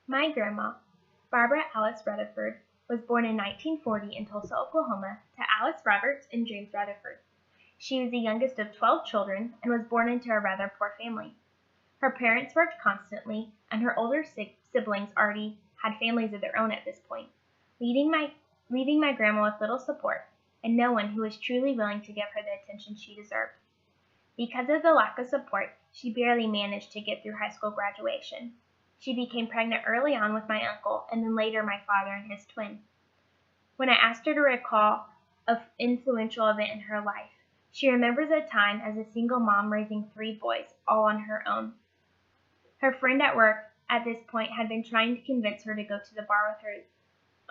My grandma, Barbara Alice Rutherford, was born in 1940 in Tulsa, Oklahoma, to Alice Roberts and James Rutherford. She was the youngest of 12 children and was born into a rather poor family. Her parents worked constantly, and her older siblings already had families of their own at this point, leaving my grandma with little support and no one who was truly willing to give her the attention she deserved. Because of the lack of support, she barely managed to get through high school graduation. She became pregnant early on with my uncle, and then later my father and his twin. When I asked her to recall an influential event in her life, she remembers a time as a single mom raising 3 boys, all on her own. Her friend at work at this point had been trying to convince her to go to the bar with her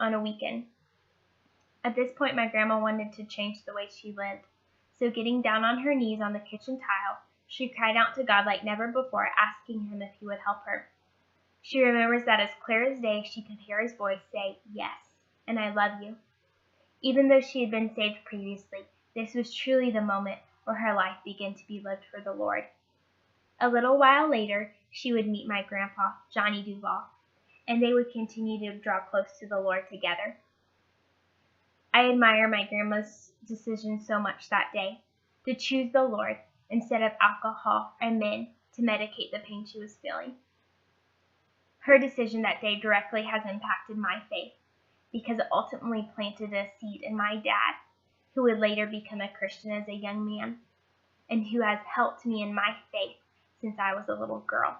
on a weekend. At this point, my grandma wanted to change the way she lived, so getting down on her knees on the kitchen tile, she cried out to God like never before, asking him if he would help her. She remembers that as clear as day, she could hear his voice say, "Yes, and I love you." Even though she had been saved previously, this was truly the moment where her life began to be lived for the Lord. A little while later, she would meet my grandpa, Johnny Duval, and they would continue to draw close to the Lord together. I admire my grandma's decision so much that day, to choose the Lord instead of alcohol and men to medicate the pain she was feeling. Her decision that day directly has impacted my faith, because it ultimately planted a seed in my dad, who would later become a Christian as a young man, and who has helped me in my faith since I was a little girl.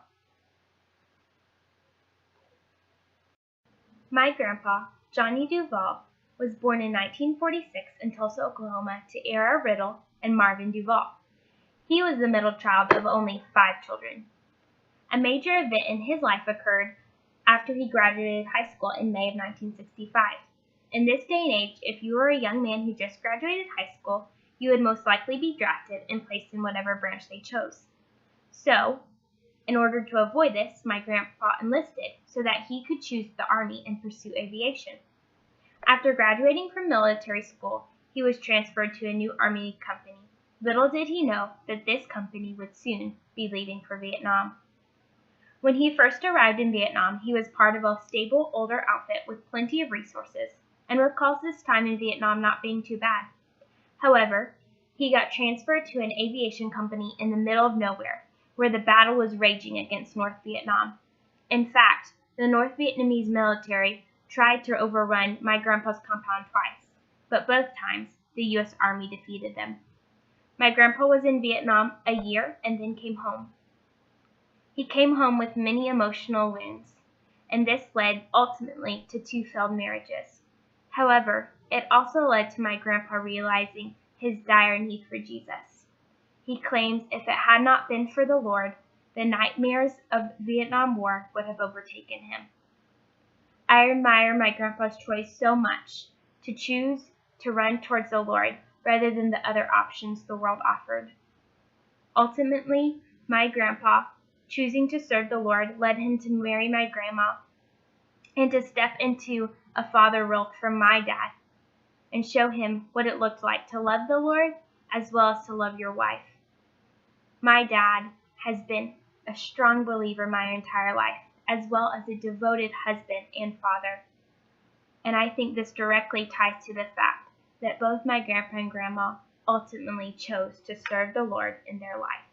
My grandpa, Johnny Duval, was born in 1946 in Tulsa, Oklahoma, to Era Riddle and Marvin Duval. He was the middle child of only 5 children. A major event in his life occurred after he graduated high school in May of 1965. In this day and age, if you were a young man who just graduated high school, you would most likely be drafted and placed in whatever branch they chose. So, in order to avoid this, my grandpa enlisted so that he could choose the Army and pursue aviation. After graduating from military school, he was transferred to a new Army company. Little did he know that this company would soon be leaving for Vietnam. When he first arrived in Vietnam, he was part of a stable, older outfit with plenty of resources, and recalls this time in Vietnam not being too bad. However, he got transferred to an aviation company in the middle of nowhere, where the battle was raging against North Vietnam. In fact, the North Vietnamese military tried to overrun my grandpa's compound twice, but both times the U.S. Army defeated them. My grandpa was in Vietnam a year and then came home. He came home with many emotional wounds, and this led ultimately to 2 failed marriages. However, it also led to my grandpa realizing his dire need for Jesus. He claims if it had not been for the Lord, the nightmares of the Vietnam War would have overtaken him. I admire my grandpa's choice so much to choose to run towards the Lord rather than the other options the world offered. Ultimately, my grandpa, choosing to serve the Lord, led him to marry my grandma and to step into a father role from my dad and show him what it looked like to love the Lord as well as to love your wife. My dad has been a strong believer my entire life, as well as a devoted husband and father. And I think this directly ties to the fact that both my grandpa and grandma ultimately chose to serve the Lord in their life.